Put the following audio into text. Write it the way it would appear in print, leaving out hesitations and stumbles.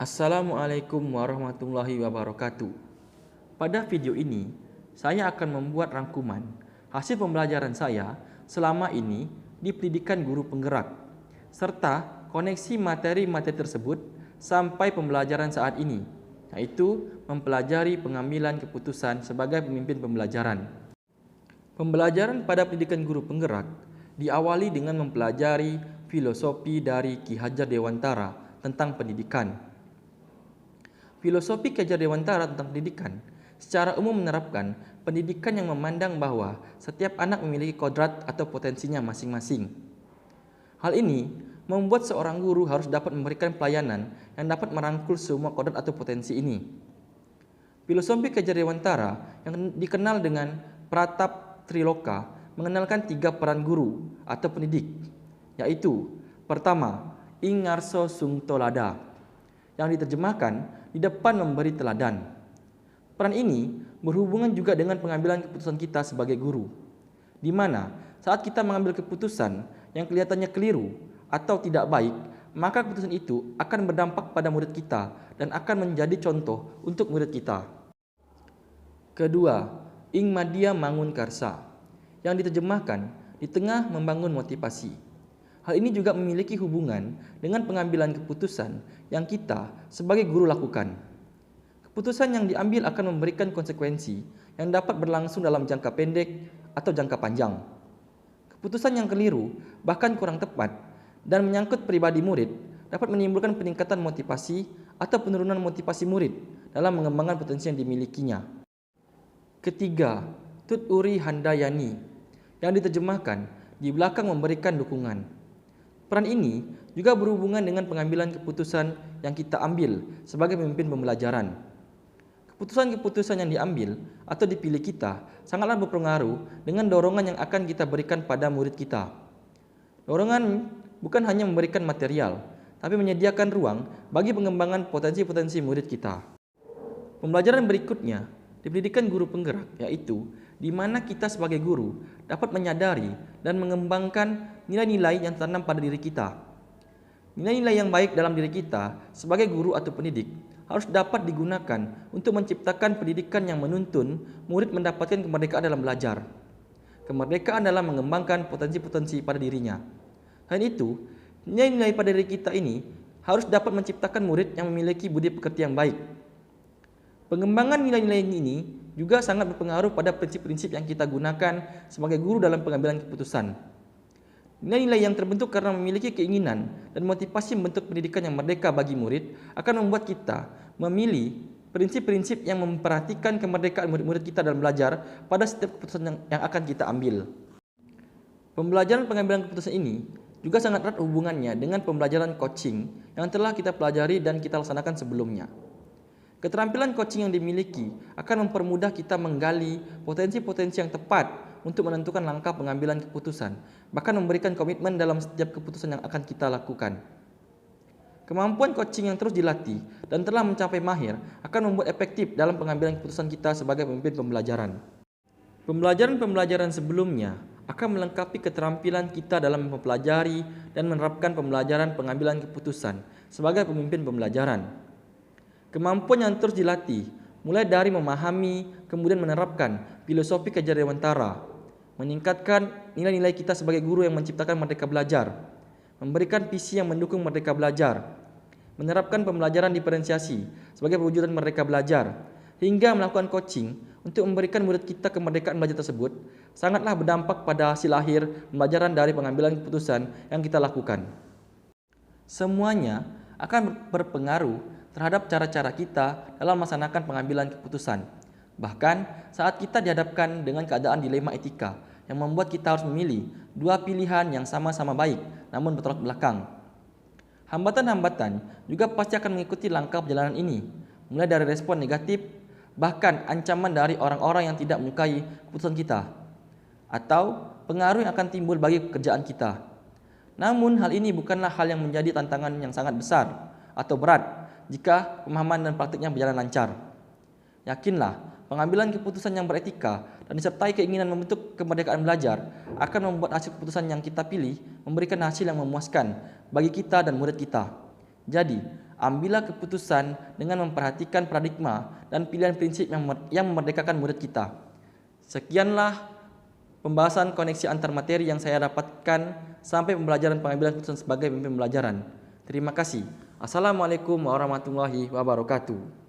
Assalamualaikum warahmatullahi wabarakatuh. Pada video ini, saya akan membuat rangkuman hasil pembelajaran saya selama ini di pendidikan guru penggerak, serta koneksi materi-materi tersebut sampai pembelajaran saat ini, yaitu mempelajari pengambilan keputusan sebagai pemimpin pembelajaran. Pembelajaran pada pendidikan guru penggerak diawali dengan mempelajari filosofi dari Ki Hajar Dewantara tentang pendidikan. Filosofi Ki Hajar Dewantara tentang pendidikan secara umum menerapkan pendidikan yang memandang bahwa setiap anak memiliki kodrat atau potensinya masing-masing. Hal ini membuat seorang guru harus dapat memberikan pelayanan yang dapat merangkul semua kodrat atau potensi ini. Filosofi Ki Hajar Dewantara yang dikenal dengan Pratap Triloka mengenalkan 3 peran guru atau pendidik, yaitu pertama, ing ngarso sung tolada, yang diterjemahkan di depan memberi teladan. Peran ini berhubungan juga dengan pengambilan keputusan kita sebagai guru, di mana saat kita mengambil keputusan yang kelihatannya keliru atau tidak baik, maka keputusan itu akan berdampak pada murid kita dan akan menjadi contoh untuk murid kita. Kedua, ing madya mangun karsa, yang diterjemahkan di tengah membangun motivasi. Hal ini juga memiliki hubungan dengan pengambilan keputusan yang kita sebagai guru lakukan. Keputusan yang diambil akan memberikan konsekuensi yang dapat berlangsung dalam jangka pendek atau jangka panjang. Keputusan yang keliru, bahkan kurang tepat, dan menyangkut pribadi murid dapat menimbulkan peningkatan motivasi atau penurunan motivasi murid dalam mengembangkan potensi yang dimilikinya. Ketiga, tut uri handayani, yang diterjemahkan di belakang memberikan dukungan. Peran ini juga berhubungan dengan pengambilan keputusan yang kita ambil sebagai pemimpin pembelajaran. Keputusan-keputusan yang diambil atau dipilih kita sangatlah berpengaruh dengan dorongan yang akan kita berikan pada murid kita. Dorongan bukan hanya memberikan material, tapi menyediakan ruang bagi pengembangan potensi-potensi murid kita. Pembelajaran berikutnya di pendidikan guru penggerak, yaitu di mana kita sebagai guru dapat menyadari dan mengembangkan nilai-nilai yang tertanam pada diri kita. Nilai-nilai yang baik dalam diri kita sebagai guru atau pendidik harus dapat digunakan untuk menciptakan pendidikan yang menuntun murid mendapatkan kemerdekaan dalam belajar. Kemerdekaan dalam mengembangkan potensi-potensi pada dirinya. Selain itu, nilai-nilai pada diri kita ini harus dapat menciptakan murid yang memiliki budi pekerti yang baik. Pengembangan nilai-nilai ini juga sangat berpengaruh pada prinsip-prinsip yang kita gunakan sebagai guru dalam pengambilan keputusan. Nilai-nilai yang terbentuk karena memiliki keinginan dan motivasi membentuk pendidikan yang merdeka bagi murid akan membuat kita memilih prinsip-prinsip yang memperhatikan kemerdekaan murid-murid kita dalam belajar pada setiap keputusan yang akan kita ambil. Pembelajaran pengambilan keputusan ini juga sangat erat hubungannya dengan pembelajaran coaching yang telah kita pelajari dan kita laksanakan sebelumnya. Keterampilan coaching yang dimiliki akan mempermudah kita menggali potensi-potensi yang tepat untuk menentukan langkah pengambilan keputusan, bahkan memberikan komitmen dalam setiap keputusan yang akan kita lakukan. Kemampuan coaching yang terus dilatih dan telah mencapai mahir akan membuat efektif dalam pengambilan keputusan kita sebagai pemimpin pembelajaran. Pembelajaran-pembelajaran sebelumnya akan melengkapi keterampilan kita dalam mempelajari dan menerapkan pembelajaran pengambilan keputusan sebagai pemimpin pembelajaran. Kemampuan yang terus dilatih, mulai dari memahami, kemudian menerapkan filosofi Ki Hajar Dewantara, meningkatkan nilai-nilai kita sebagai guru yang menciptakan merdeka belajar, memberikan visi yang mendukung merdeka belajar, menerapkan pembelajaran diferensiasi sebagai perwujudan merdeka belajar, hingga melakukan coaching untuk memberikan murid kita kemerdekaan belajar tersebut, sangatlah berdampak pada hasil akhir pembelajaran dari pengambilan keputusan yang kita lakukan. Semuanya akan berpengaruh terhadap cara-cara kita dalam melaksanakan pengambilan keputusan. Bahkan saat kita dihadapkan dengan keadaan dilema etika yang membuat kita harus memilih 2 pilihan yang sama-sama baik namun bertolak belakang. Hambatan-hambatan juga pasti akan mengikuti langkah perjalanan ini, mulai dari respon negatif, bahkan ancaman dari orang-orang yang tidak menyukai keputusan kita, atau pengaruh yang akan timbul bagi pekerjaan kita. Namun hal ini bukanlah hal yang menjadi tantangan yang sangat besar atau berat jika pemahaman dan praktiknya berjalan lancar. Yakinlah, pengambilan keputusan yang beretika dan disertai keinginan membentuk kemerdekaan belajar akan membuat hasil keputusan yang kita pilih memberikan hasil yang memuaskan bagi kita dan murid kita. Jadi, Ambillah keputusan dengan memperhatikan paradigma dan pilihan prinsip yang memerdekakan murid kita. Sekianlah pembahasan koneksi antar materi yang saya dapatkan sampai pembelajaran pengambilan keputusan sebagai pemimpin pembelajaran. Terima kasih. Assalamualaikum warahmatullahi wabarakatuh.